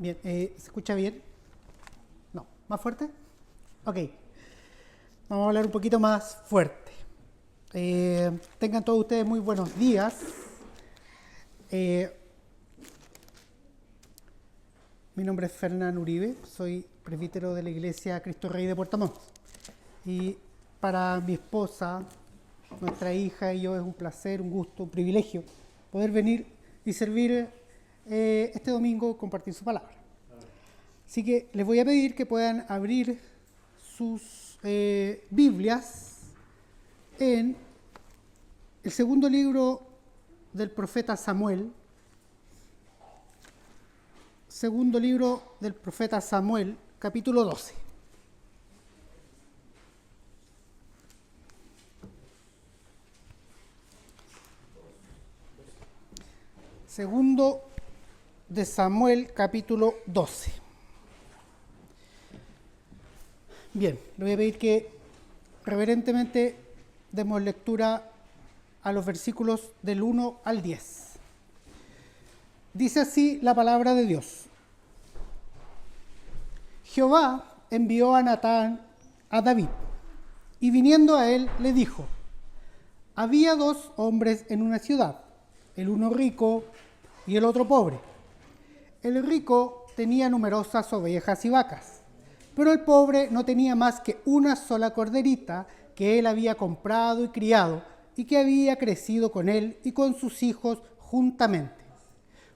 Bien, ¿se escucha bien? No, ¿más fuerte? Ok, vamos a hablar un poquito más fuerte. Tengan todos ustedes muy buenos días. Mi nombre es Fernán Uribe, soy presbítero de la Iglesia Cristo Rey de Puerto Montt. Y para mi esposa, nuestra hija y yo es un placer, un gusto, un privilegio poder venir y servir este domingo, compartir su palabra. Así que les voy a pedir que puedan abrir sus Biblias en el segundo libro del profeta Samuel. Segundo libro del profeta Samuel, capítulo 12. Segundo de Samuel, capítulo 12. Bien, le voy a pedir que reverentemente demos lectura a los versículos del 1 al 10. Dice así la palabra de Dios. Jehová envió a Natán a David, y viniendo a él le dijo: había dos hombres en una ciudad, el uno rico y el otro pobre. El rico tenía numerosas ovejas y vacas, pero el pobre no tenía más que una sola corderita que él había comprado y criado, y que había crecido con él y con sus hijos juntamente,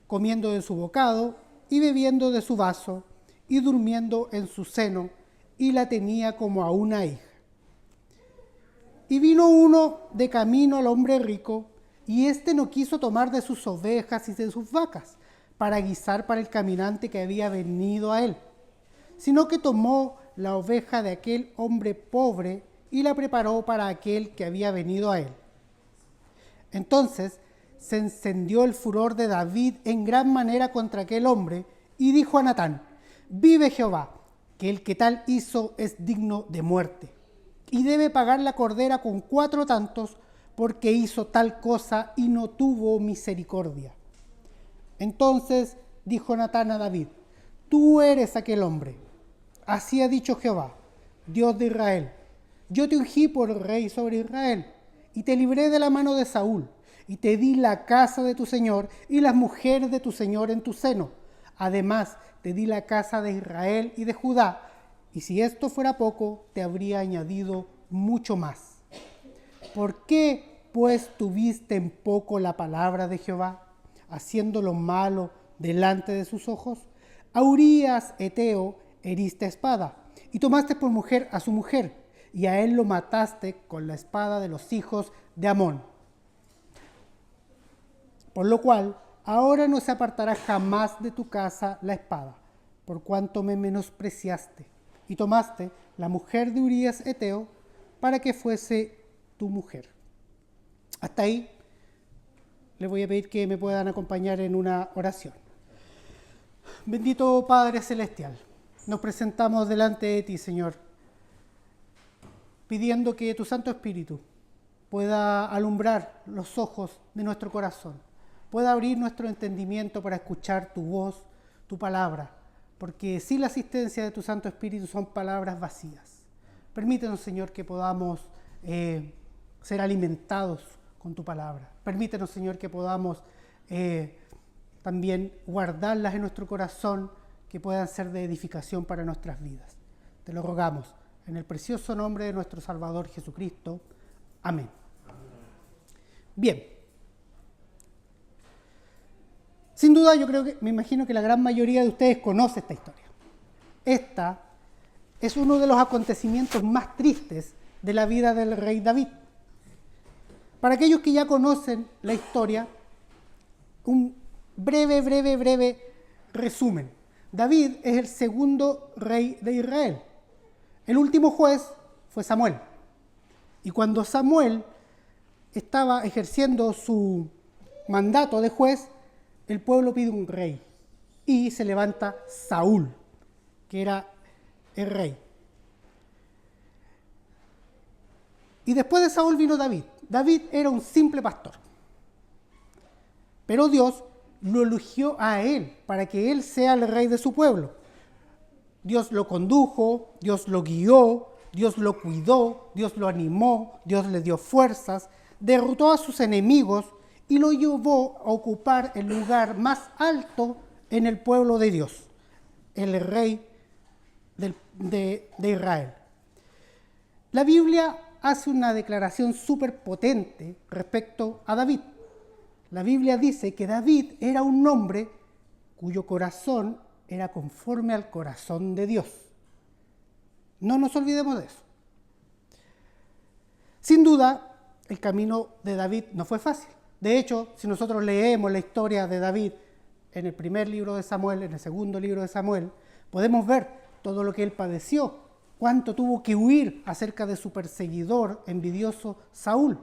comiendo de su bocado y bebiendo de su vaso y durmiendo en su seno, y la tenía como a una hija. Y vino uno de camino al hombre rico, y éste no quiso tomar de sus ovejas y de sus vacas para guisar para el caminante que había venido a él, sino que tomó la oveja de aquel hombre pobre y la preparó para aquel que había venido a él. Entonces se encendió el furor de David en gran manera contra aquel hombre, y dijo a Natán: vive Jehová, que el que tal hizo es digno de muerte, y debe pagar la cordera con 4 tantos, porque hizo tal cosa y no tuvo misericordia. Entonces dijo Natán a David: tú eres aquel hombre. Así ha dicho Jehová, Dios de Israel: yo te ungí por rey sobre Israel, y te libré de la mano de Saúl, y te di la casa de tu señor y las mujeres de tu señor en tu seno. Además, te di la casa de Israel y de Judá, y si esto fuera poco, te habría añadido mucho más. ¿Por qué, pues, tuviste en poco la palabra de Jehová, haciendo lo malo delante de sus ojos? A Urías Eteo heriste a espada, y tomaste por mujer a su mujer, y a él lo mataste con la espada de los hijos de Amón. Por lo cual, ahora no se apartará jamás de tu casa la espada, por cuanto me menospreciaste, y tomaste la mujer de Urías Eteo para que fuese tu mujer. Hasta ahí les voy a pedir que me puedan acompañar en una oración. Bendito Padre Celestial, nos presentamos delante de ti, Señor, pidiendo que tu Santo Espíritu pueda alumbrar los ojos de nuestro corazón, pueda abrir nuestro entendimiento para escuchar tu voz, tu palabra, porque sin la asistencia de tu Santo Espíritu son palabras vacías. Permítenos, Señor, que podamos ser alimentados con tu palabra. Permítenos, Señor, que podamos también guardarlas en nuestro corazón, que puedan ser de edificación para nuestras vidas. Te lo rogamos en el precioso nombre de nuestro Salvador Jesucristo. Amén. Bien. Sin duda, me imagino que la gran mayoría de ustedes conoce esta historia. Esta es uno de los acontecimientos más tristes de la vida del rey David. Para aquellos que ya conocen la historia, un breve resumen. David es el segundo rey de Israel. El último juez fue Samuel. Y cuando Samuel estaba ejerciendo su mandato de juez, el pueblo pide un rey. Y se levanta Saúl, que era el rey. Y después de Saúl vino David. David era un simple pastor. Pero Dios lo eligió a él para que él sea el rey de su pueblo. Dios lo condujo, Dios lo guió, Dios lo cuidó, Dios lo animó, Dios le dio fuerzas, derrotó a sus enemigos y lo llevó a ocupar el lugar más alto en el pueblo de Dios, el rey de Israel. La Biblia hace una declaración súper potente respecto a David. La Biblia dice que David era un hombre cuyo corazón era conforme al corazón de Dios. No nos olvidemos de eso. Sin duda, el camino de David no fue fácil. De hecho, si nosotros leemos la historia de David en el primer libro de Samuel, en el segundo libro de Samuel, podemos ver todo lo que él padeció, cuánto tuvo que huir acerca de su perseguidor envidioso Saúl.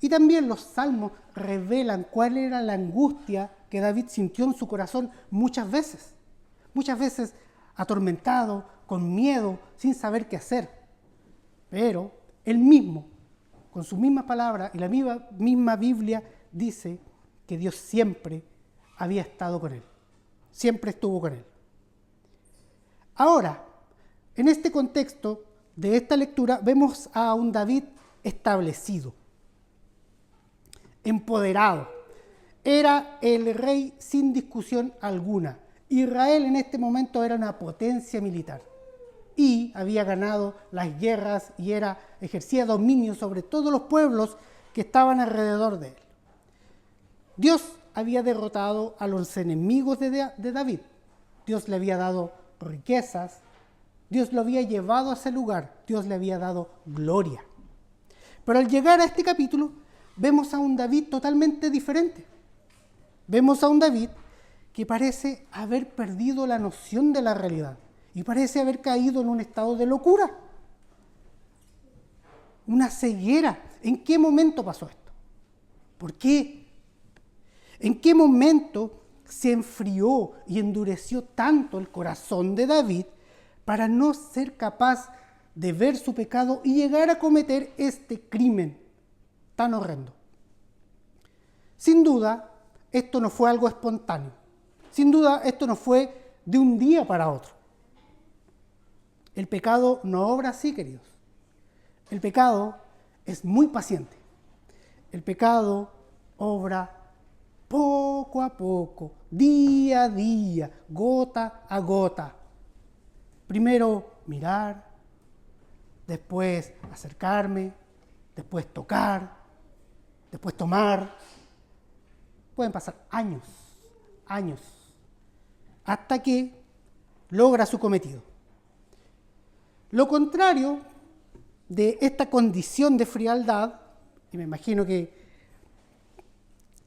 Y también los salmos revelan cuál era la angustia que David sintió en su corazón muchas veces atormentado, con miedo, sin saber qué hacer. Pero él mismo, con sus mismas palabras y la misma Biblia, dice que Dios siempre había estado con él, siempre estuvo con él. Ahora, en este contexto de esta lectura, vemos a un David establecido, empoderado. Era el rey sin discusión alguna. Israel en este momento era una potencia militar y había ganado las guerras y ejercía dominio sobre todos los pueblos que estaban alrededor de él. Dios había derrotado a los enemigos de David. Dios le había dado riquezas, Dios lo había llevado a ese lugar, Dios le había dado gloria. Pero al llegar a este capítulo, vemos a un David totalmente diferente. Vemos a un David que parece haber perdido la noción de la realidad y parece haber caído en un estado de locura, una ceguera. ¿En qué momento pasó esto? ¿Por qué? ¿En qué momento se enfrió y endureció tanto el corazón de David para no ser capaz de ver su pecado y llegar a cometer este crimen tan horrendo? Sin duda, esto no fue algo espontáneo. Sin duda, esto no fue de un día para otro. El pecado no obra así, queridos. El pecado es muy paciente. El pecado obra poco a poco, día a día, gota a gota. Primero mirar, después acercarme, después tocar, después tomar. Pueden pasar años, hasta que logra su cometido. Lo contrario de esta condición de frialdad, y me imagino que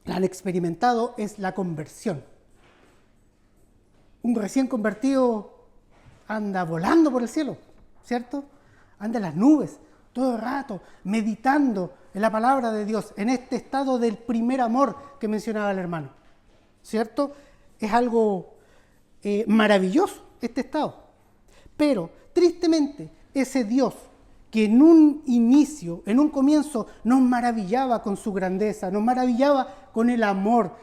la han experimentado, es la conversión. Un recién convertido anda volando por el cielo, ¿cierto? Anda en las nubes todo el rato, meditando en la palabra de Dios, en este estado del primer amor que mencionaba el hermano, ¿cierto? Es algo maravilloso este estado. Pero, tristemente, ese Dios que en un inicio, en un comienzo, nos maravillaba con su grandeza, nos maravillaba con el amor,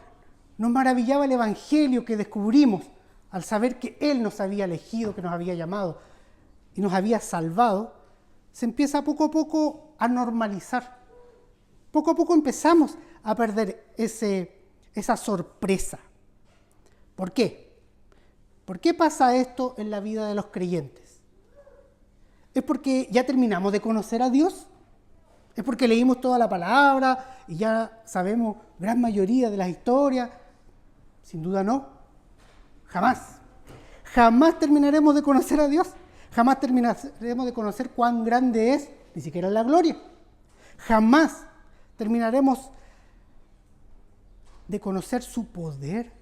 nos maravillaba el evangelio que descubrimos al saber que Él nos había elegido, que nos había llamado y nos había salvado, se empieza poco a poco a normalizar. Poco a poco empezamos a perder esa sorpresa. ¿Por qué? ¿Por qué pasa esto en la vida de los creyentes? ¿Es porque ya terminamos de conocer a Dios? ¿Es porque leímos toda la palabra y ya sabemos gran mayoría de las historias? Sin duda no. Jamás. Jamás terminaremos de conocer a Dios. Jamás terminaremos de conocer cuán grande es, ni siquiera la gloria. Jamás terminaremos de conocer su poder,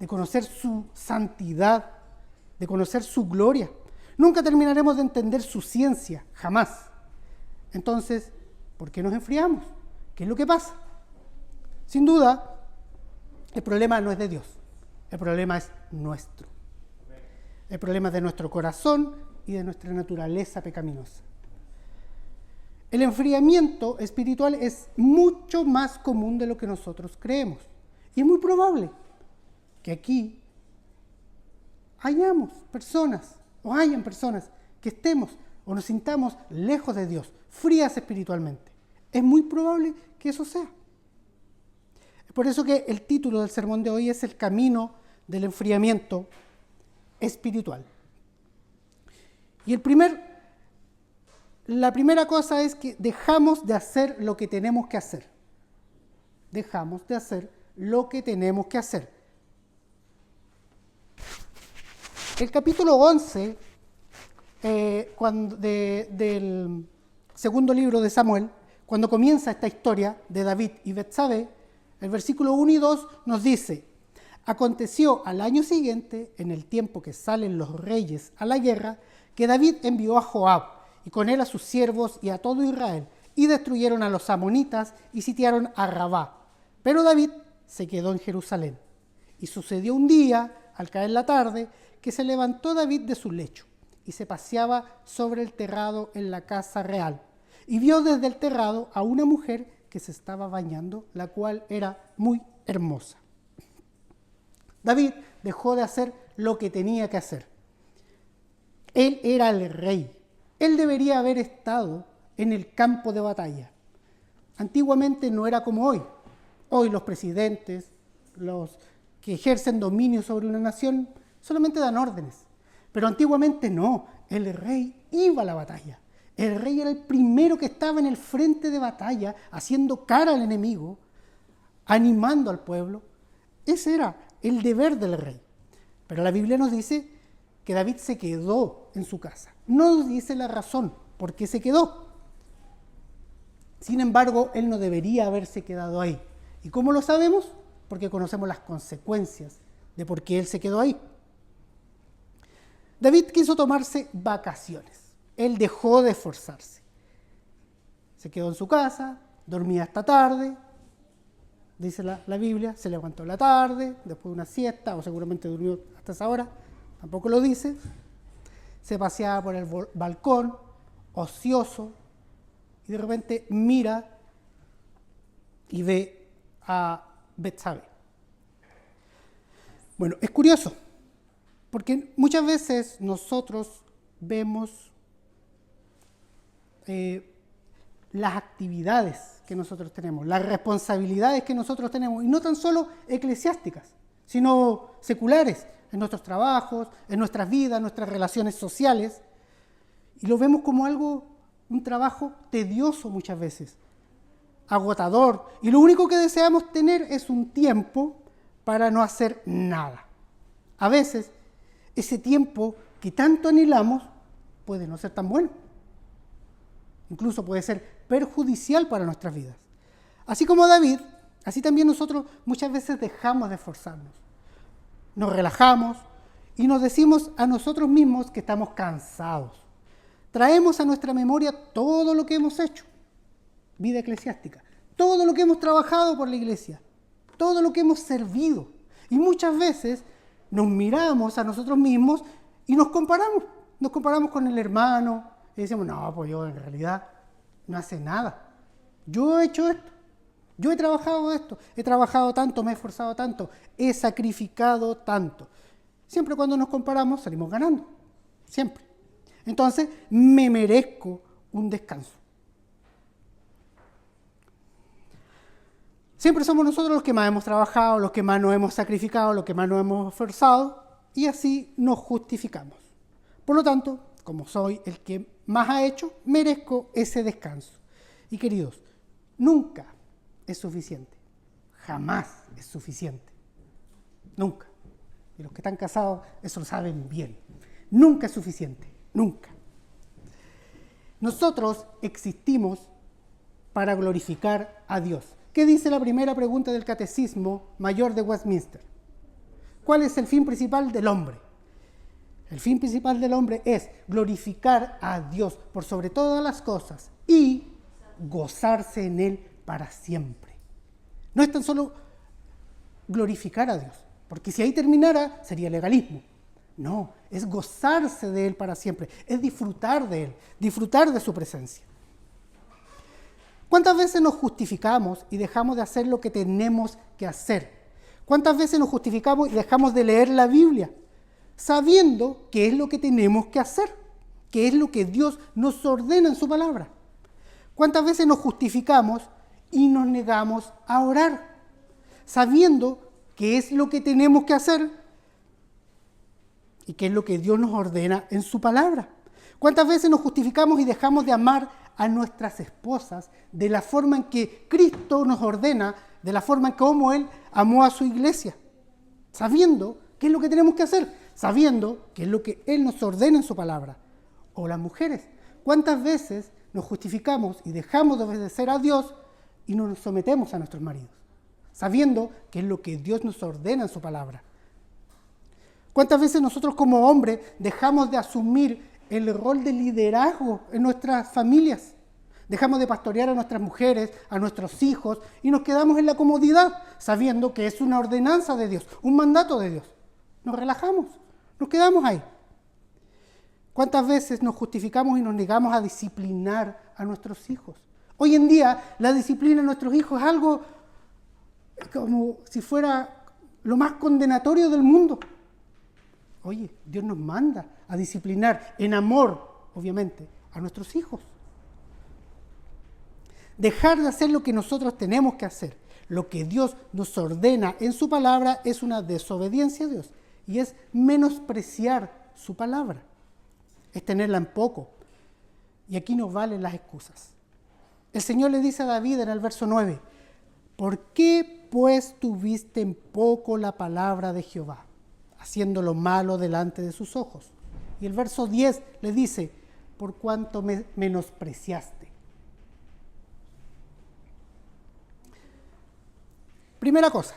de conocer su santidad, de conocer su gloria. Nunca terminaremos de entender su ciencia, jamás. Entonces, ¿por qué nos enfriamos? ¿Qué es lo que pasa? Sin duda, el problema no es de Dios, el problema es nuestro. El problema es de nuestro corazón y de nuestra naturaleza pecaminosa. El enfriamiento espiritual es mucho más común de lo que nosotros creemos. Y es muy probable que aquí hayamos personas, o hayan personas, que estemos o nos sintamos lejos de Dios, frías espiritualmente. Es muy probable que eso sea. Es por eso que el título del sermón de hoy es El camino del enfriamiento espiritual. Y la primera cosa es que dejamos de hacer lo que tenemos que hacer. Dejamos de hacer lo que tenemos que hacer. El capítulo 11 del segundo libro de Samuel, cuando comienza esta historia de David y Betsabé, el versículo 1 y 2 nos dice: aconteció al año siguiente, en el tiempo que salen los reyes a la guerra, que David envió a Joab y con él a sus siervos y a todo Israel, y destruyeron a los amonitas y sitiaron a Rabá. Pero David se quedó en Jerusalén. Y sucedió un día, al caer la tarde, que se levantó David de su lecho y se paseaba sobre el terrado en la casa real. Y vio desde el terrado a una mujer que se estaba bañando, la cual era muy hermosa. David dejó de hacer lo que tenía que hacer. Él era el rey. Él debería haber estado en el campo de batalla. Antiguamente no era como hoy. Hoy los presidentes, los que ejercen dominio sobre una nación, solamente dan órdenes. Pero antiguamente no. El rey iba a la batalla. El rey era el primero que estaba en el frente de batalla, haciendo cara al enemigo, animando al pueblo. Ese era el deber del rey. Pero la Biblia nos dice que David se quedó en su casa. No nos dice la razón por qué se quedó. Sin embargo, él no debería haberse quedado ahí. ¿Y cómo lo sabemos? Porque conocemos las consecuencias de por qué él se quedó ahí. David quiso tomarse vacaciones. Él dejó de esforzarse. Se quedó en su casa, dormía hasta tarde, dice la Biblia, se levantó en la tarde, después de una siesta, o seguramente durmió hasta esa hora, tampoco lo dice. Se paseaba por el balcón, ocioso, y de repente mira y ve a Betsabé. Bueno, es curioso, porque muchas veces nosotros vemos las actividades que nosotros tenemos, las responsabilidades que nosotros tenemos, y no tan solo eclesiásticas, sino seculares, en nuestros trabajos, en nuestras vidas, en nuestras relaciones sociales, y lo vemos como un trabajo tedioso muchas veces, agotador, y lo único que deseamos tener es un tiempo para no hacer nada. A veces, ese tiempo que tanto anhelamos puede no ser tan bueno. Incluso puede ser perjudicial para nuestras vidas. Así como David, así también nosotros muchas veces dejamos de esforzarnos. Nos relajamos y nos decimos a nosotros mismos que estamos cansados. Traemos a nuestra memoria todo lo que hemos hecho, vida eclesiástica, todo lo que hemos trabajado por la iglesia, todo lo que hemos servido. Y muchas veces nos miramos a nosotros mismos y nos comparamos con el hermano, y decimos, no, pues yo en realidad no hace nada. Yo he hecho esto, yo he trabajado esto, he trabajado tanto, me he esforzado tanto, he sacrificado tanto. Siempre cuando nos comparamos salimos ganando, siempre. Entonces me merezco un descanso. Siempre somos nosotros los que más hemos trabajado, los que más nos hemos sacrificado, los que más nos hemos esforzado, y así nos justificamos. Por lo tanto, como soy el que más ha hecho, merezco ese descanso. Y queridos, nunca es suficiente. Jamás es suficiente. Nunca. Y los que están casados, eso lo saben bien. Nunca es suficiente. Nunca. Nosotros existimos para glorificar a Dios. ¿Qué dice la primera pregunta del Catecismo Mayor de Westminster? ¿Cuál es el fin principal del hombre? El fin principal del hombre es glorificar a Dios por sobre todas las cosas y gozarse en Él para siempre. No es tan solo glorificar a Dios, porque si ahí terminara sería legalismo. No, es gozarse de Él para siempre, es disfrutar de Él, disfrutar de su presencia. ¿Cuántas veces nos justificamos y dejamos de hacer lo que tenemos que hacer? ¿Cuántas veces nos justificamos y dejamos de leer la Biblia sabiendo qué es lo que tenemos que hacer, qué es lo que Dios nos ordena en su palabra? ¿Cuántas veces nos justificamos y nos negamos a orar sabiendo qué es lo que tenemos que hacer y qué es lo que Dios nos ordena en su palabra? ¿Cuántas veces nos justificamos y dejamos de amar a nuestras esposas de la forma en que Cristo nos ordena, de la forma en cómo Él amó a su iglesia, sabiendo qué es lo que tenemos que hacer, sabiendo qué es lo que Él nos ordena en su palabra? O las mujeres, ¿cuántas veces nos justificamos y dejamos de obedecer a Dios y no nos sometemos a nuestros maridos, sabiendo qué es lo que Dios nos ordena en su palabra? ¿Cuántas veces nosotros como hombres dejamos de asumir el rol de liderazgo en nuestras familias? Dejamos de pastorear a nuestras mujeres, a nuestros hijos, y nos quedamos en la comodidad, sabiendo que es una ordenanza de Dios, un mandato de Dios. Nos relajamos, nos quedamos ahí. ¿Cuántas veces nos justificamos y nos negamos a disciplinar a nuestros hijos? Hoy en día la disciplina de nuestros hijos es algo como si fuera lo más condenatorio del mundo. Oye, Dios nos manda a disciplinar en amor, obviamente, a nuestros hijos. Dejar de hacer lo que nosotros tenemos que hacer, lo que Dios nos ordena en su palabra, es una desobediencia a Dios y es menospreciar su palabra, es tenerla en poco. Y aquí no valen las excusas. El Señor le dice a David en el verso 9, ¿por qué pues tuviste en poco la palabra de Jehová, haciendo lo malo delante de sus ojos? Y el verso 10 le dice, por cuanto me menospreciaste. Primera cosa,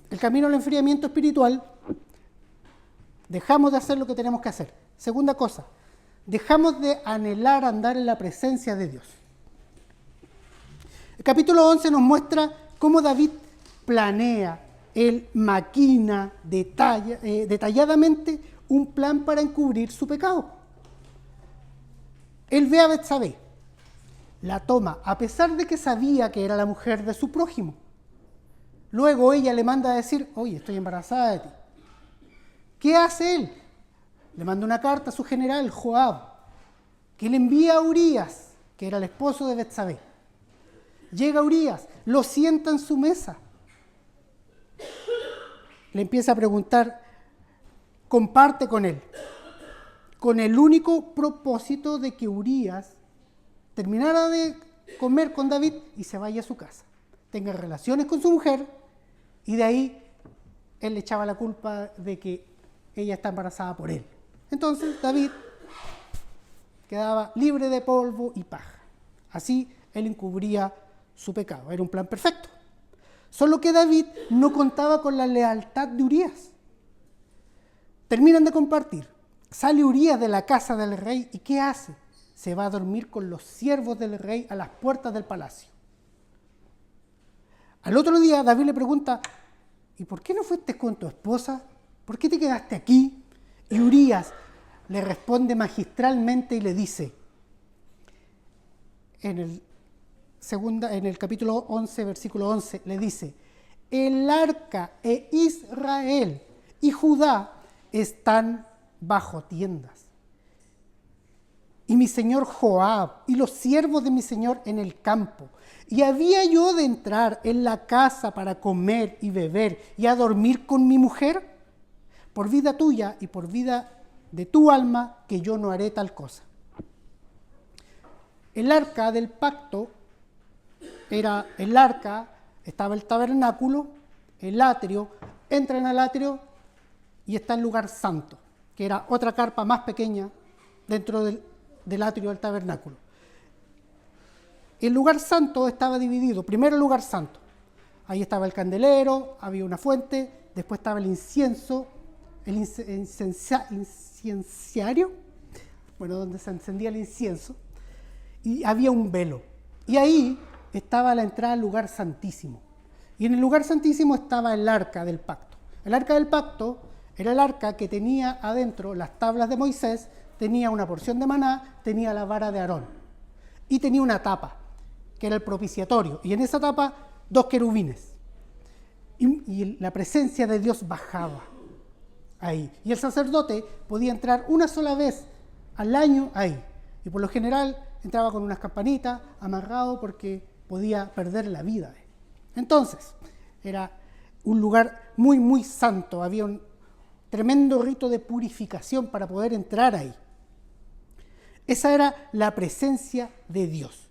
el camino al enfriamiento espiritual, dejamos de hacer lo que tenemos que hacer. Segunda cosa, dejamos de anhelar andar en la presencia de Dios. El capítulo 11 nos muestra cómo David planea, él maquina detalladamente un plan para encubrir su pecado. Él ve a Betsabé, la toma, a pesar de que sabía que era la mujer de su prójimo. Luego ella le manda a decir, oye, estoy embarazada de ti. ¿Qué hace él? Le manda una carta a su general, Joab, que le envía a Urías, que era el esposo de Betsabé. Llega Urías, lo sienta en su mesa. Le empieza a preguntar, comparte con él, con el único propósito de que Urías terminara de comer con David y se vaya a su casa, tenga relaciones con su mujer, y de ahí él le echaba la culpa de que ella está embarazada por él. Entonces David quedaba libre de polvo y paja. Así él encubría su pecado. Era un plan perfecto. Solo que David no contaba con la lealtad de Urías. Terminan de compartir. Sale Urías de la casa del rey y ¿qué hace? Se va a dormir con los siervos del rey a las puertas del palacio. Al otro día David le pregunta, ¿y por qué no fuiste con tu esposa? ¿Por qué te quedaste aquí? Y Urías le responde magistralmente y le dice, en el capítulo 11, versículo 11, le dice, el arca e Israel y Judá están bajo tiendas. Y mi señor Joab y los siervos de mi señor en el campo. Y había yo de entrar en la casa para comer y beber y a dormir con mi mujer. Por vida tuya y por vida de tu alma, que yo no haré tal cosa. El arca del pacto era el arca, estaba el tabernáculo, el atrio, entran al atrio y está el lugar santo, que era otra carpa más pequeña dentro del atrio del tabernáculo. El lugar santo estaba dividido. Primero el lugar santo. Ahí estaba el candelero, había una fuente, después estaba el incienso, el incienciario, bueno, donde se encendía el incienso, y había un velo. Y ahí estaba la entrada al lugar santísimo. Y en el lugar santísimo estaba el arca del pacto. El arca del pacto era el arca que tenía adentro las tablas de Moisés, tenía una porción de maná, tenía la vara de Aarón y tenía una tapa, que era el propiciatorio, y en esa tapa 2 querubines. y la presencia de Dios bajaba ahí. Y el sacerdote podía entrar una sola vez al año ahí. Y por lo general entraba con unas campanitas, amarrado, porque podía perder la vida. Entonces, era un lugar muy, muy santo. Había un tremendo rito de purificación para poder entrar ahí. Esa era la presencia de Dios.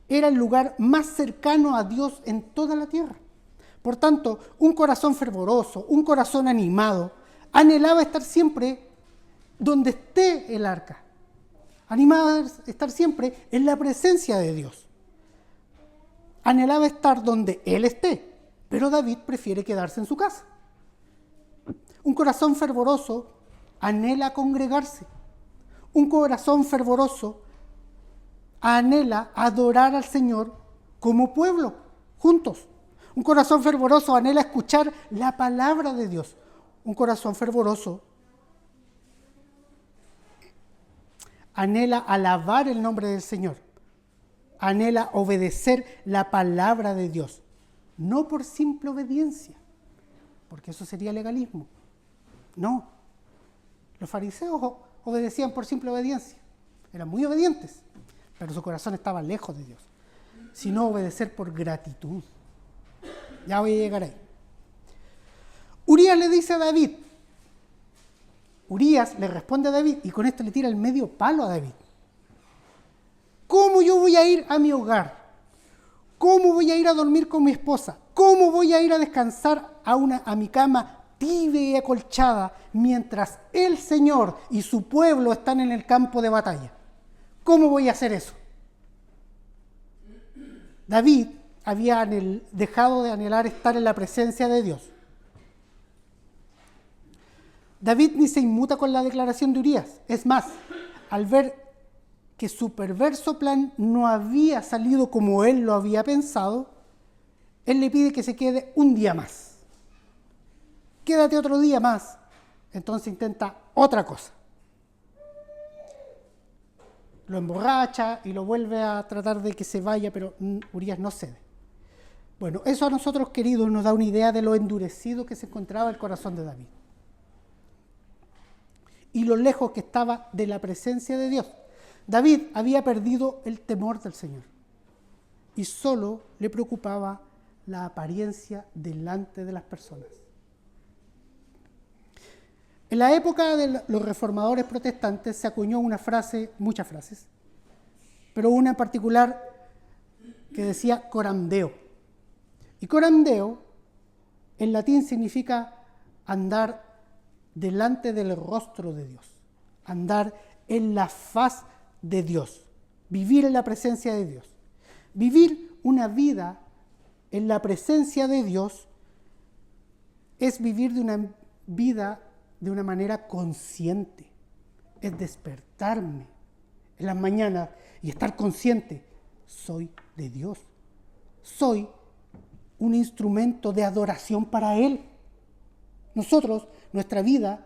Era el lugar más cercano a Dios en toda la tierra. Por tanto, un corazón fervoroso, un corazón animado, anhelaba estar siempre donde esté el arca. Animaba estar siempre en la presencia de Dios. Anhelaba estar donde Él esté, pero David prefiere quedarse en su casa. Un corazón fervoroso anhela congregarse. Un corazón fervoroso anhela adorar al Señor como pueblo, juntos. Un corazón fervoroso anhela escuchar la palabra de Dios. Un corazón fervoroso anhela alabar el nombre del Señor. Anhela obedecer la palabra de Dios. No por simple obediencia, porque eso sería legalismo. No. Los fariseos obedecían por simple obediencia. Eran muy obedientes, pero su corazón estaba lejos de Dios. Sino obedecer por gratitud. Ya voy a llegar ahí. Urías le dice a David. Urías le responde a David y con esto le tira el medio palo a David. ¿Cómo yo voy a ir a mi hogar? ¿Cómo voy a ir a dormir con mi esposa? ¿Cómo voy a ir a descansar a mi cama tibia y acolchada mientras el Señor y su pueblo están en el campo de batalla? ¿Cómo voy a hacer eso? David había dejado de anhelar estar en la presencia de Dios. David ni se inmuta con la declaración de Urías. Es más, al ver que su perverso plan no había salido como él lo había pensado, él le pide que se quede un día más. Quédate otro día más. Entonces intenta otra cosa. Lo emborracha y lo vuelve a tratar de que se vaya, pero Urías no cede. Bueno, eso a nosotros, queridos, nos da una idea de lo endurecido que se encontraba el corazón de David. Y lo lejos que estaba de la presencia de Dios. David había perdido el temor del Señor y solo le preocupaba la apariencia delante de las personas. En la época de los reformadores protestantes se acuñó una frase, muchas frases, pero una en particular que decía coram Deo. Y coram Deo en latín significa andar delante del rostro de Dios, andar en la faz de Dios, vivir en la presencia de Dios. Vivir una vida en la presencia de Dios es vivir de una vida de una manera consciente, es despertarme en las mañanas y estar consciente, soy de Dios, soy un instrumento de adoración para Él. Nosotros, nuestra vida,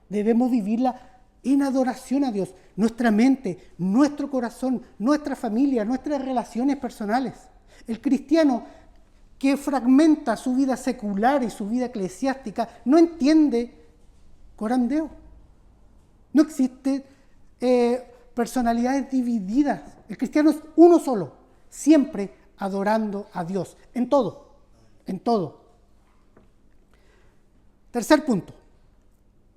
debemos vivirla en adoración a Dios. Nuestra mente, nuestro corazón, nuestra familia, nuestras relaciones personales. El cristiano que fragmenta su vida secular y su vida eclesiástica no entiende coram Deo. No existe personalidades divididas. El cristiano es uno solo, siempre adorando a Dios, en todo, en todo. Tercer punto.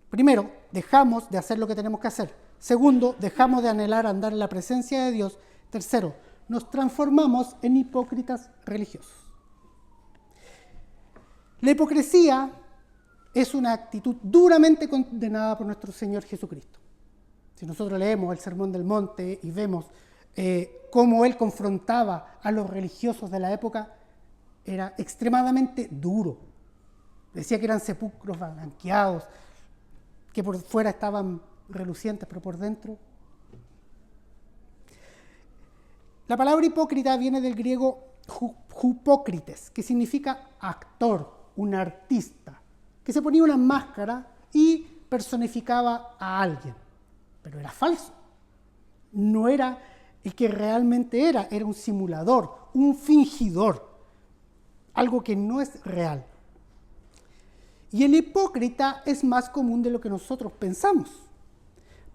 Primero, dejamos de hacer lo que tenemos que hacer. Segundo, dejamos de anhelar andar en la presencia de Dios. Tercero, nos transformamos en hipócritas religiosos. La hipocresía es una actitud duramente condenada por nuestro Señor Jesucristo. Si nosotros leemos el Sermón del Monte y vemos cómo Él confrontaba a los religiosos de la época, era extremadamente duro. Decía que eran sepulcros blanqueados, que por fuera estaban relucientes, pero por dentro. La palabra hipócrita viene del griego hupócrites, que significa actor, un artista, que se ponía una máscara y personificaba a alguien, pero era falso. No era el que realmente era un simulador, un fingidor. algo que no es real. Y el hipócrita es más común de lo que nosotros pensamos.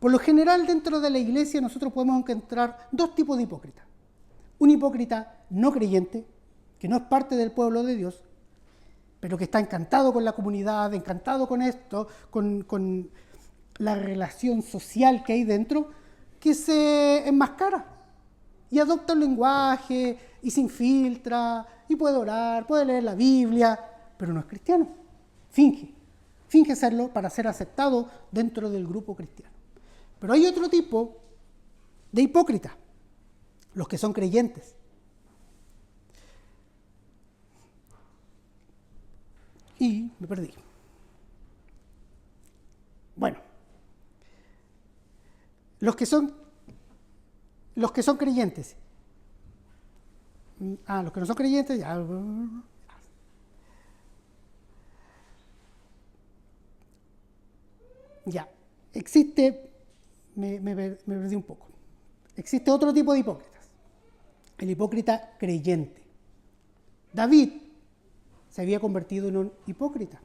Por lo general, dentro de la iglesia nosotros podemos encontrar dos tipos de hipócritas. Un hipócrita no creyente, que no es parte del pueblo de Dios, pero que está encantado con la comunidad, encantado con esto, con la relación social que hay dentro, que se enmascara y adopta un lenguaje y se infiltra y puede orar, puede leer la Biblia, pero no es cristiano. Finge serlo para ser aceptado dentro del grupo cristiano. Pero hay otro tipo de hipócritas, los que son creyentes. Y me perdí. Bueno, los que son creyentes. Los que no son creyentes, ya. Ya, existe, me perdí un poco. Existe otro tipo de hipócritas, el hipócrita creyente. David se había convertido en un hipócrita.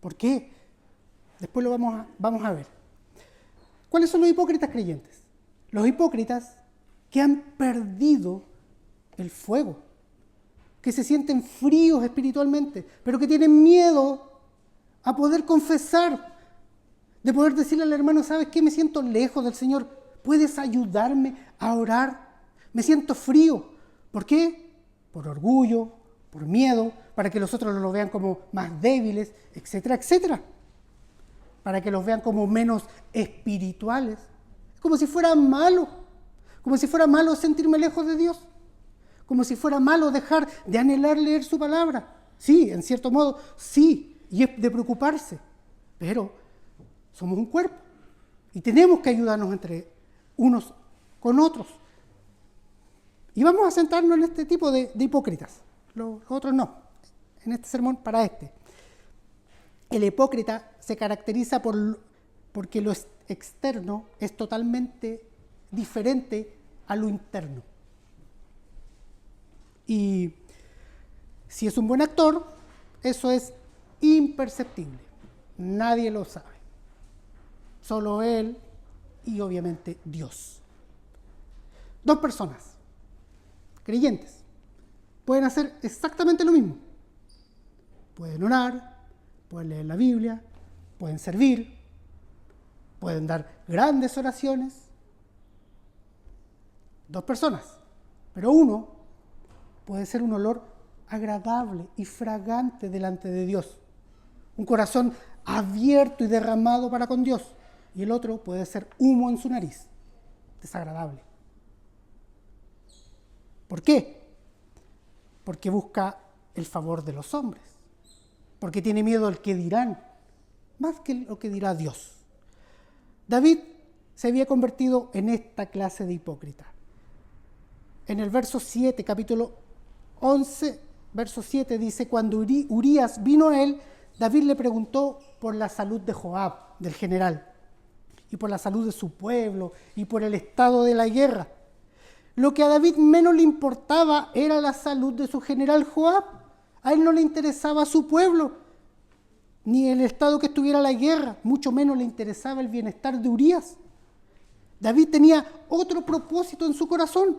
¿Por qué? Después lo vamos a ver. ¿Cuáles son los hipócritas creyentes? Los hipócritas que han perdido el fuego, que se sienten fríos espiritualmente, pero que tienen miedo a poder confesar, de poder decirle al hermano, ¿sabes qué? Me siento lejos del Señor. ¿Puedes ayudarme a orar? Me siento frío. ¿Por qué? Por orgullo, por miedo, para que los otros lo vean como más débiles, etcétera, etcétera. Para que los vean como menos espirituales. Como si fuera malo. Como si fuera malo sentirme lejos de Dios. Como si fuera malo dejar de anhelar leer su palabra. Sí, en cierto modo, sí, y es de preocuparse. Pero somos un cuerpo y tenemos que ayudarnos entre unos con otros. Y vamos a centrarnos en este tipo de hipócritas. Los otros no. En este sermón para este. El hipócrita se caracteriza porque lo externo es totalmente diferente a lo interno. Y si es un buen actor, eso es imperceptible. Nadie lo sabe. Solo él y obviamente Dios. Dos personas creyentes pueden hacer exactamente lo mismo. Pueden orar, pueden leer la Biblia, pueden servir, pueden dar grandes oraciones. Dos personas, pero uno puede ser un olor agradable y fragante delante de Dios. Un corazón abierto y derramado para con Dios. Y el otro puede ser humo en su nariz, desagradable. ¿Por qué? Porque busca el favor de los hombres, porque tiene miedo al que dirán, más que lo que dirá Dios. David se había convertido en esta clase de hipócrita. En el verso 7, capítulo 11, verso 7 dice, cuando Urías vino a él, David le preguntó por la salud de Joab, del general, y por la salud de su pueblo, y por el estado de la guerra. Lo que a David menos le importaba era la salud de su general Joab. A él no le interesaba su pueblo, ni el estado que estuviera la guerra, mucho menos le interesaba el bienestar de Urías. David tenía otro propósito en su corazón.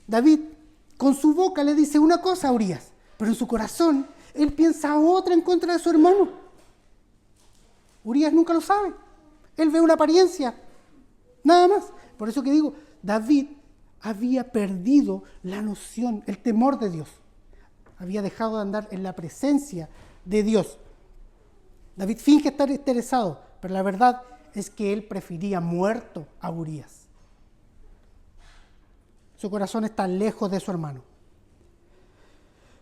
David, con su boca, le dice una cosa a Urías, pero en su corazón, él piensa otra en contra de su hermano. Urías nunca lo sabe. Él ve una apariencia, nada más. Por eso que digo, David había perdido la noción, el temor de Dios. Había dejado de andar en la presencia de Dios. David finge estar interesado, pero la verdad es que él prefería muerto a Urías. Su corazón está lejos de su hermano.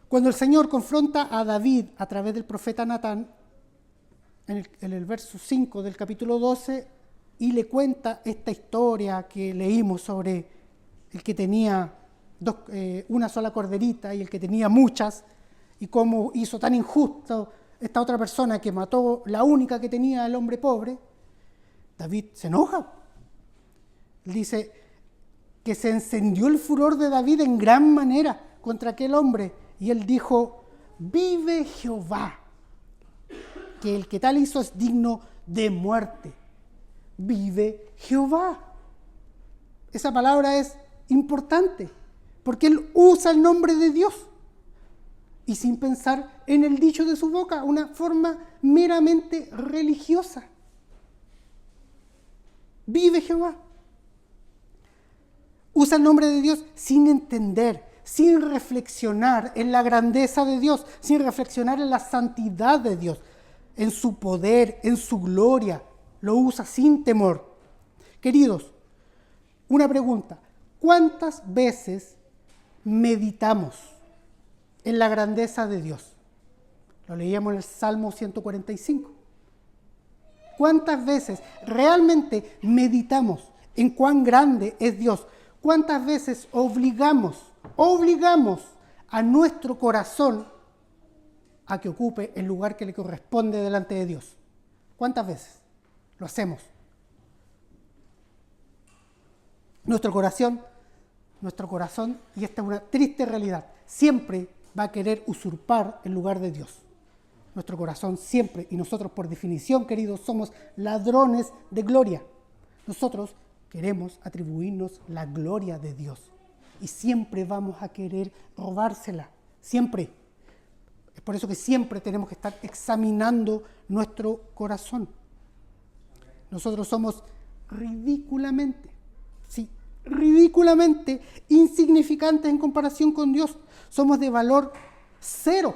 Cuando el Señor confronta a David a través del profeta Natán, en el verso 5 del capítulo 12, y le cuenta esta historia que leímos sobre el que tenía una sola corderita y el que tenía muchas, y cómo hizo tan injusto esta otra persona que mató la única que tenía, el hombre pobre. David se enoja. Dice que se encendió el furor de David en gran manera contra aquel hombre Y él dijo, vive Jehová, que el que tal hizo es digno de muerte. Vive Jehová. Esa palabra es importante, porque él usa el nombre de Dios. Y sin pensar en el dicho de su boca, una forma meramente religiosa. Vive Jehová. Usa el nombre de Dios sin entender, sin reflexionar en la grandeza de Dios, sin reflexionar en la santidad de Dios, en su poder, en su gloria. Lo usa sin temor. Queridos, una pregunta. ¿Cuántas veces meditamos en la grandeza de Dios? Lo leíamos en el Salmo 145. ¿Cuántas veces realmente meditamos en cuán grande es Dios? ¿Cuántas veces obligamos a nuestro corazón a que ocupe el lugar que le corresponde delante de Dios? ¿Cuántas veces lo hacemos? Nuestro corazón, y esta es una triste realidad, siempre va a querer usurpar el lugar de Dios. Nuestro corazón siempre, y nosotros por definición, queridos, somos ladrones de gloria. Nosotros queremos atribuirnos la gloria de Dios y siempre vamos a querer robársela, siempre. Es por eso que siempre tenemos que estar examinando nuestro corazón. Nosotros somos ridículamente insignificantes en comparación con Dios. Somos de valor cero,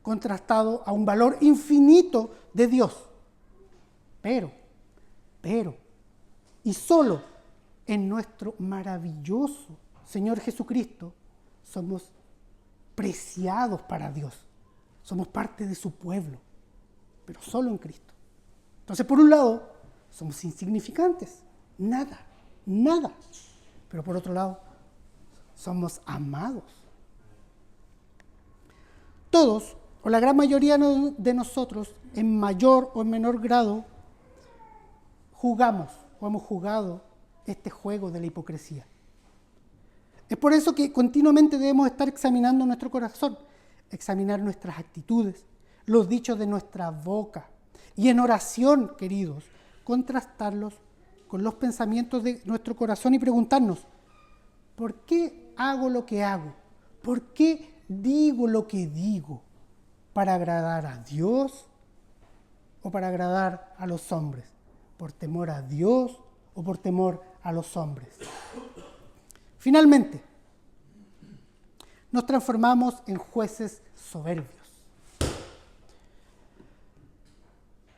contrastado a un valor infinito de Dios. Pero, y solo en nuestro maravilloso Señor Jesucristo somos preciados para Dios. Somos parte de su pueblo, pero solo en Cristo. Entonces, por un lado, somos insignificantes, nada. Pero por otro lado, somos amados. Todos, o la gran mayoría de nosotros, en mayor o en menor grado, jugamos o hemos jugado este juego de la hipocresía. Es por eso que continuamente debemos estar examinando nuestro corazón, examinar nuestras actitudes, los dichos de nuestra boca, y en oración, queridos, contrastarlos con los pensamientos de nuestro corazón y preguntarnos, ¿por qué hago lo que hago? ¿Por qué digo lo que digo? ¿Para agradar a Dios o para agradar a los hombres? ¿Por temor a Dios o por temor a los hombres? Finalmente, nos transformamos en jueces soberbios.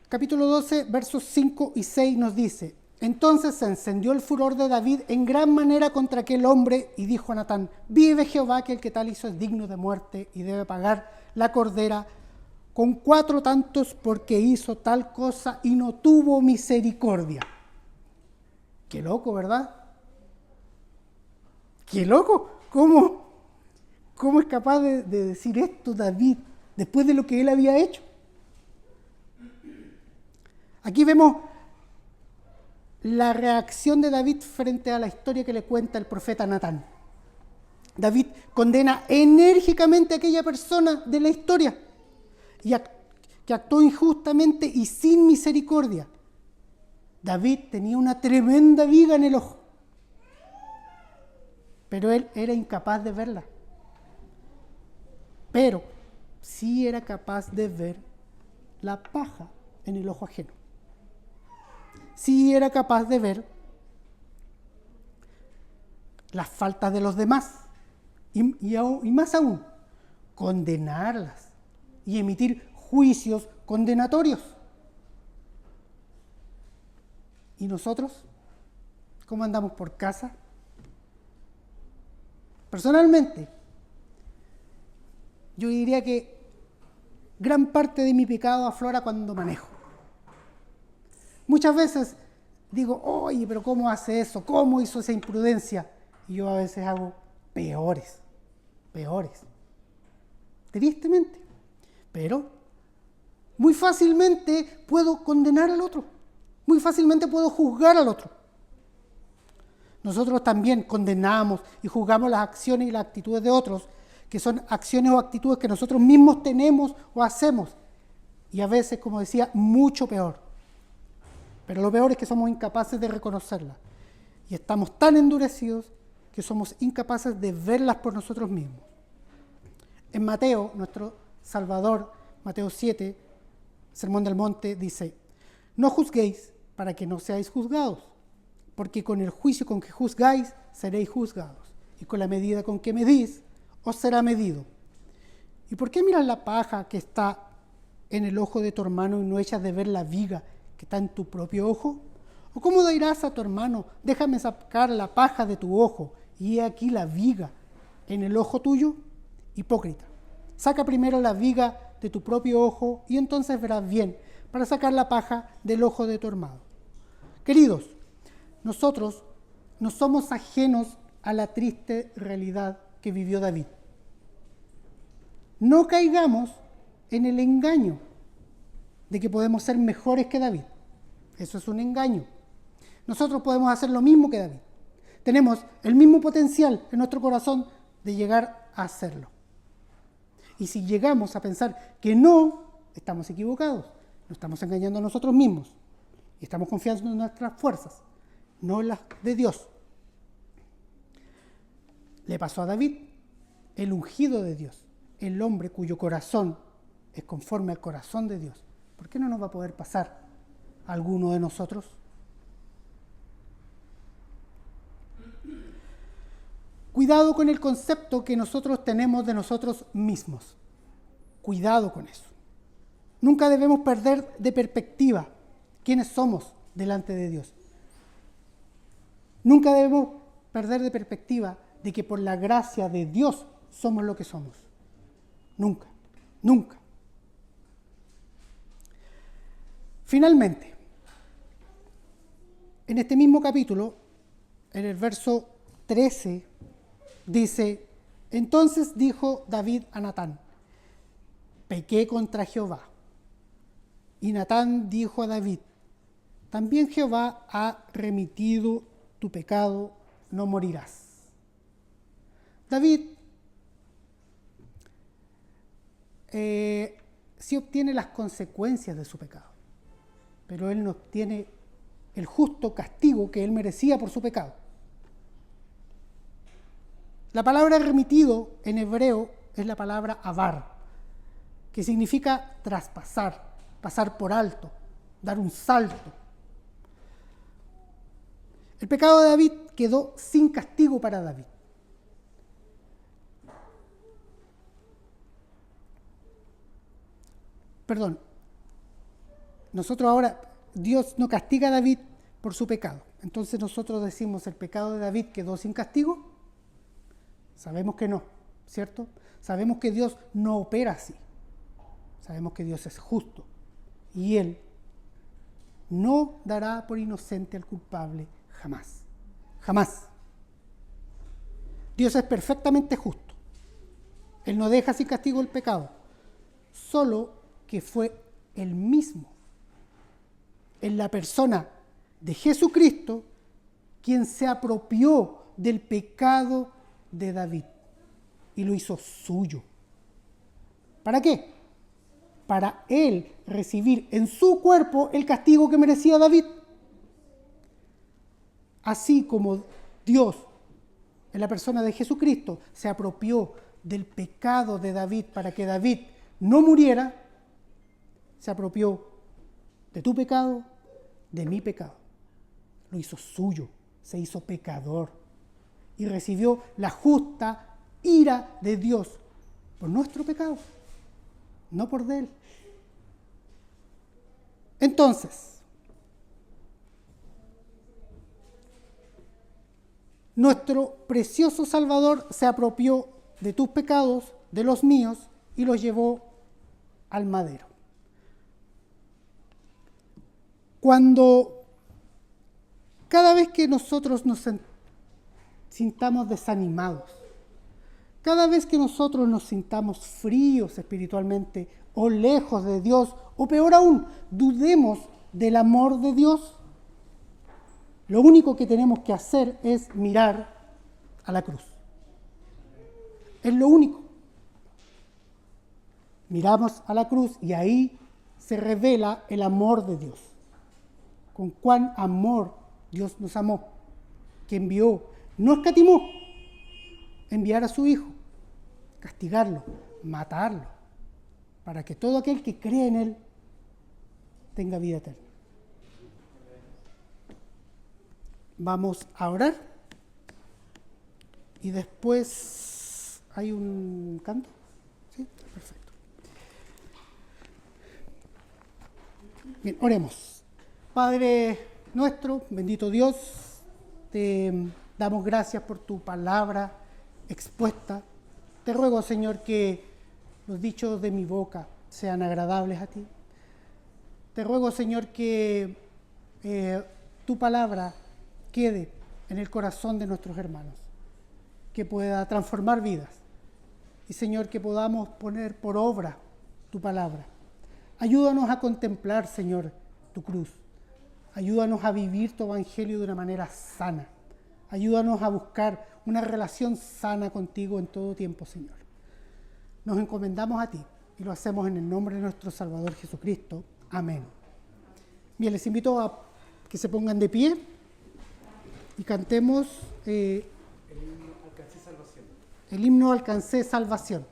Capítulo 12, versos 5 y 6 nos dice, entonces se encendió el furor de David en gran manera contra aquel hombre y dijo a Natán, vive Jehová que el que tal hizo es digno de muerte y debe pagar la cordera con 4 tantos porque hizo tal cosa y no tuvo misericordia. Qué loco, ¿verdad? Qué loco. ¿Cómo es capaz de decir esto David después de lo que él había hecho? Aquí vemos la reacción de David frente a la historia que le cuenta el profeta Natán. David condena enérgicamente a aquella persona de la historia que actuó injustamente y sin misericordia. David tenía una tremenda viga en el ojo, pero él era incapaz de verla. Pero sí era capaz de ver la paja en el ojo ajeno. Sí era capaz de ver las faltas de los demás y más aún, condenarlas y emitir juicios condenatorios. ¿Y nosotros? ¿Cómo andamos por casa? Personalmente, yo diría que gran parte de mi pecado aflora cuando manejo. Muchas veces digo, oye, pero ¿cómo hace eso? ¿Cómo hizo esa imprudencia? Y yo a veces hago peores. Tristemente. Pero muy fácilmente puedo condenar al otro. Muy fácilmente puedo juzgar al otro. Nosotros también condenamos y juzgamos las acciones y las actitudes de otros que son acciones o actitudes que nosotros mismos tenemos o hacemos. Y a veces, como decía, mucho peor. Pero lo peor es que somos incapaces de reconocerlas. Y estamos tan endurecidos que somos incapaces de verlas por nosotros mismos. En Mateo, nuestro Salvador, Mateo 7, Sermón del Monte, dice: no juzguéis para que no seáis juzgados, porque con el juicio con que juzgáis seréis juzgados, y con la medida con que medís os será medido. ¿Y por qué miras la paja que está en el ojo de tu hermano y no echas de ver la viga que está en tu propio ojo? ¿O cómo dirás a tu hermano: déjame sacar la paja de tu ojo, y he aquí la viga en el ojo tuyo? Hipócrita, saca primero la viga de tu propio ojo y entonces verás bien para sacar la paja del ojo de tu hermano. Queridos, nosotros no somos ajenos a la triste realidad que vivió David. No caigamos en el engaño de que podemos ser mejores que David. Eso es un engaño. Nosotros podemos hacer lo mismo que David. Tenemos el mismo potencial en nuestro corazón de llegar a hacerlo. Y si llegamos a pensar que no, estamos equivocados. Nos estamos engañando a nosotros mismos. Y estamos confiando en nuestras fuerzas, no en las de Dios. Le pasó a David, el ungido de Dios, el hombre cuyo corazón es conforme al corazón de Dios. ¿Por qué no nos va a poder pasar a alguno de nosotros? Cuidado con el concepto que nosotros tenemos de nosotros mismos. Cuidado con eso. Nunca debemos perder de perspectiva quiénes somos delante de Dios. Nunca debemos perder de perspectiva de que por la gracia de Dios somos lo que somos. Nunca, nunca. Finalmente, en este mismo capítulo, en el verso 13, dice: entonces dijo David a Natán: pequé contra Jehová. Y Natán dijo a David: también Jehová ha remitido tu pecado, no morirás. David sí obtiene las consecuencias de su pecado, pero él no obtiene el justo castigo que él merecía por su pecado. La palabra remitido en hebreo es la palabra avar, que significa traspasar, pasar por alto, dar un salto. El pecado de David quedó sin castigo para David. Perdón, nosotros ahora, Dios no castiga a David por su pecado. Entonces nosotros decimos: ¿el pecado de David quedó sin castigo? Sabemos que no, ¿cierto? Sabemos que Dios no opera así. Sabemos que Dios es justo y Él no dará por inocente al culpable jamás. Jamás. Dios es perfectamente justo. Él no deja sin castigo el pecado. Solo que fue Él mismo, en la persona de Jesucristo, quien se apropió del pecado de David y lo hizo suyo. ¿Para qué? Para Él recibir en su cuerpo el castigo que merecía David. Así como Dios, en la persona de Jesucristo, se apropió del pecado de David para que David no muriera, se apropió de tu pecado, de mi pecado. Lo hizo suyo, se hizo pecador y recibió la justa ira de Dios por nuestro pecado, no por de Él. Entonces, nuestro precioso Salvador se apropió de tus pecados, de los míos, y los llevó al madero. Cada vez que nosotros nos sintamos desanimados, cada vez que nosotros nos sintamos fríos espiritualmente o lejos de Dios, o peor aún, dudemos del amor de Dios, lo único que tenemos que hacer es mirar a la cruz. Es lo único. Miramos a la cruz y ahí se revela el amor de Dios. Con cuán amor Dios nos amó, que envió, no escatimó, enviar a su Hijo, castigarlo, matarlo, para que todo aquel que cree en Él tenga vida eterna. Vamos a orar y después hay un canto. ¿Sí? Perfecto. Bien, oremos. Padre nuestro, bendito Dios, te damos gracias por tu palabra expuesta. Te ruego, Señor, que los dichos de mi boca sean agradables a ti. Te ruego, Señor, que tu palabra quede en el corazón de nuestros hermanos, que pueda transformar vidas. Y, Señor, que podamos poner por obra tu palabra. Ayúdanos a contemplar, Señor, tu cruz. Ayúdanos a vivir tu evangelio de una manera sana. Ayúdanos a buscar una relación sana contigo en todo tiempo, Señor. Nos encomendamos a ti y lo hacemos en el nombre de nuestro Salvador Jesucristo. Amén. Bien, les invito a que se pongan de pie y cantemos el himno Alcancé Salvación.